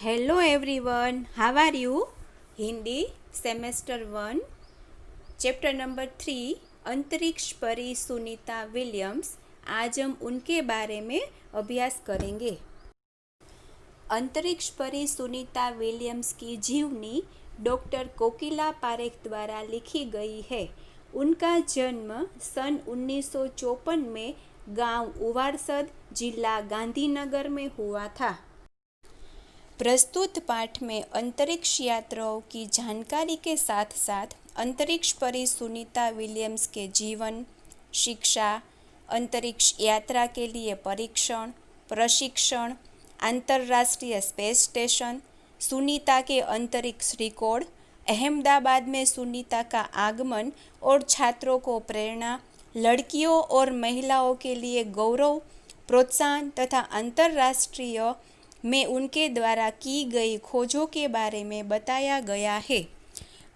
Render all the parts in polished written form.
Hello everyone, how are you? Hindi semester 1 chapter number 3 अंतरिक्ष परी Sunita Williams. आज हम उनके बारे में अभ्यास करेंगे। अंतरिक्ष परी सुनीता विलियम्स की जीवनी डॉक्टर कोकिला पारेख द्वारा लिखी गई है। उनका जन्म सन 1954 में गांव उवारसद, जिला गांधीनगर में हुआ था। प्रस्तुत पाठ में अंतरिक्ष यात्राओं की जानकारी के साथ साथ अंतरिक्ष परी सुनीता विलियम्स के जीवन, शिक्षा, अंतरिक्ष यात्रा के लिए परीक्षण, प्रशिक्षण, अंतर्राष्ट्रीय स्पेस स्टेशन, सुनीता के अंतरिक्ष रिकॉर्ड, अहमदाबाद में सुनीता का आगमन और छात्रों को प्रेरणा, लड़कियों और महिलाओं के लिए गौरव, प्रोत्साहन तथा अंतर्राष्ट्रीय में उनके द्वारा की गई खोजों के बारे में बताया गया है।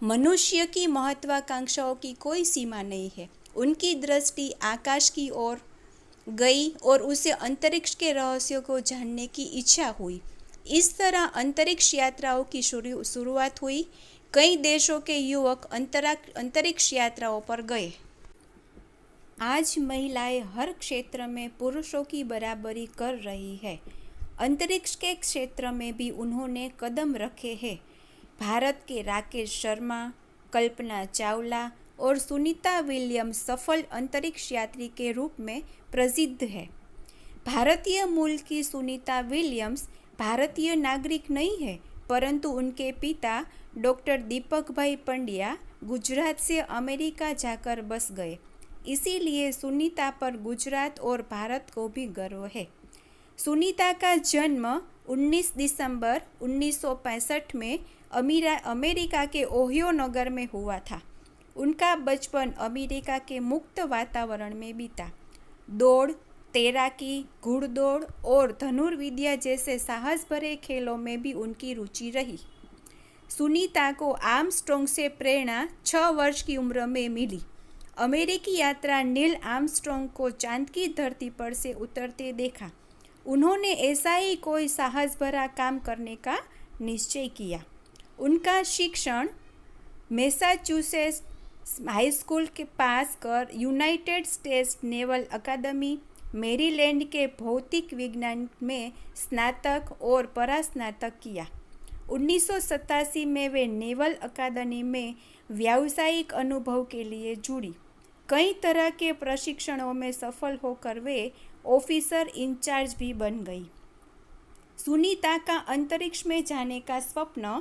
मनुष्य की महत्वाकांक्षाओं की कोई सीमा नहीं है। उनकी दृष्टि आकाश की ओर गई और उसे अंतरिक्ष के रहस्यों को जानने की इच्छा हुई। इस तरह अंतरिक्ष यात्राओं की शुरुआत हुई। कई देशों के युवक अंतरिक्ष यात्राओं पर गए। आज महिलाएं हर क्षेत्र में पुरुषों की बराबरी कर रही है। अंतरिक्ष के क्षेत्र में भी उन्होंने कदम रखे हैं। भारत के राकेश शर्मा, कल्पना चावला और सुनीता विलियम्स सफल अंतरिक्ष यात्री के रूप में प्रसिद्ध है। भारतीय मूल की सुनीता विलियम्स भारतीय नागरिक नहीं है, परंतु उनके पिता डॉक्टर दीपक भाई पंड्या गुजरात से अमेरिका जाकर बस गए। इसीलिए सुनीता पर गुजरात और भारत को भी गर्व है। सुनीता का जन्म 19 दिसंबर 1965 में अमेरिका के ओहियो नगर में हुआ था। उनका बचपन अमेरिका के मुक्त वातावरण में बीता। दौड़, तैराकी, घुड़दौड़ और धनुर्विद्या जैसे साहस भरे खेलों में भी उनकी रुचि रही। सुनीता को आर्मस्ट्रॉन्ग से प्रेरणा 6 वर्ष की उम्र में मिली। अमेरिकी यात्रा नील आर्मस्ट्रॉन्ग को चांद की धरती पर से उतरते देखा। उन्होंने ऐसा ही कोई साहस भरा काम करने का निश्चय किया। उनका शिक्षण मैसाचुसेट्स हाई स्कूल के पास कर यूनाइटेड स्टेट्स नेवल अकादमी, मैरीलैंड के भौतिक विज्ञान में स्नातक और परास्नातक किया। 1987 में वे नेवल अकादमी में व्यावसायिक अनुभव के लिए जुड़ी। कई तरह के प्रशिक्षणों में सफल होकर वे ऑफिसर इंचार्ज भी बन गई। सुनीता का अंतरिक्ष में जाने का स्वप्न,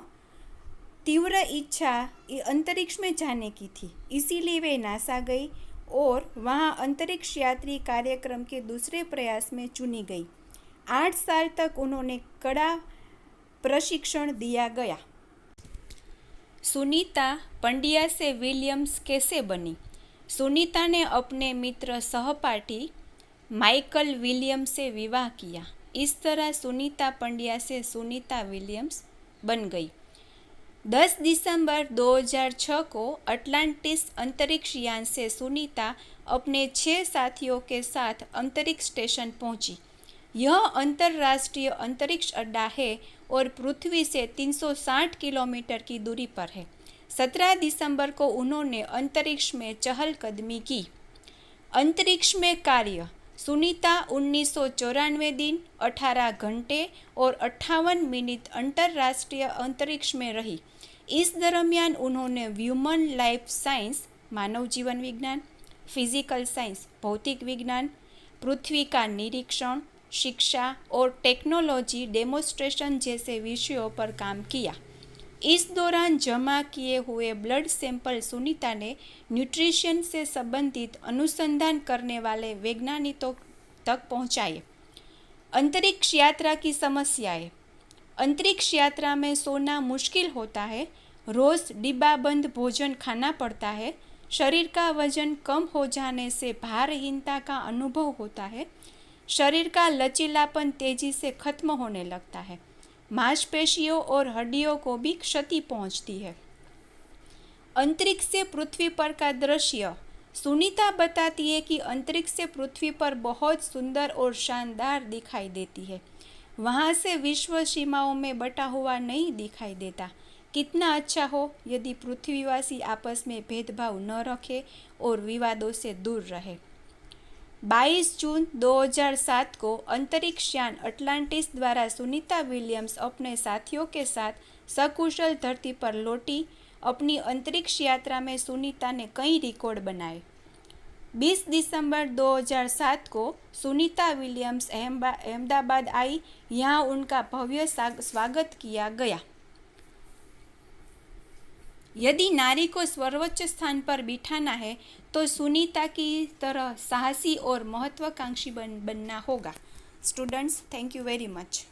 तीव्र इच्छा अंतरिक्ष में जाने की थी। इसीलिए वे नासा गई और वहां अंतरिक्ष यात्री कार्यक्रम के दूसरे प्रयास में चुनी गई। 8 साल तक उन्होंने कड़ा प्रशिक्षण दिया गया। सुनीता पंड्या से विलियम्स कैसे बनी? सुनीता ने अपने मित्र सहपाठी माइकल विलियम्स से विवाह किया। इस तरह सुनीता पंड्या से सुनीता विलियम्स बन गई। 10 दिसंबर 2006 को अटलांटिस अंतरिक्ष यान से सुनीता अपने 6 साथियों के साथ अंतरिक्ष स्टेशन पहुंची। यह अंतर्राष्ट्रीय अंतरिक्ष अड्डा है और पृथ्वी से 360 किलोमीटर की दूरी पर है। 17 दिसंबर को उन्होंने अंतरिक्ष में चहलकदमी की। अंतरिक्ष में कार्य, सुनीता 1994 दिन, 18 घंटे और 58 मिनट अंतर्राष्ट्रीय अंतरिक्ष में रही। इस दरमियान उन्होंने ह्यूमन लाइफ साइंस, मानव जीवन विज्ञान, फिजिकल साइंस, भौतिक विज्ञान, पृथ्वी का निरीक्षण, शिक्षा और टेक्नोलॉजी डेमोन्स्ट्रेशन जैसे विषयों पर काम किया। इस दौरान जमा किए हुए ब्लड सैंपल सुनीता ने न्यूट्रिशन से संबंधित अनुसंधान करने वाले वैज्ञानिकों तक पहुंचाए। अंतरिक्ष यात्रा की समस्याएं। अंतरिक्ष यात्रा में सोना मुश्किल होता है। रोज डिब्बाबंद भोजन खाना पड़ता है। शरीर का वजन कम हो जाने से भारहीनता का अनुभव होता है। शरीर का लचीलापन तेजी से खत्म होने लगता है। मांसपेशियों और हड्डियों को भी क्षति पहुंचती है। अंतरिक्ष से पृथ्वी पर का दृश्य। सुनीता बताती है कि अंतरिक्ष से पृथ्वी पर बहुत सुंदर और शानदार दिखाई देती है। वहाँ से विश्व सीमाओं में बटा हुआ नहीं दिखाई देता। कितना अच्छा हो यदि पृथ्वीवासी आपस में भेदभाव न रखे और विवादों से दूर रहे। 22 जून 2007 को अंतरिक्ष यान अटलांटिस द्वारा सुनीता विलियम्स अपने साथियों के साथ सकुशल धरती पर लौटी। अपनी अंतरिक्ष यात्रा में सुनीता ने कई रिकॉर्ड बनाए। 20 दिसंबर 2007 को सुनीता विलियम्स अहमदाबाद आई। यहाँ उनका भव्य स्वागत किया गया। यदि नारी को सर्वोच्च स्थान पर बिठाना है तो सुनीता की तरह साहसी और महत्वाकांक्षी बनना होगा। Students, thank you very much.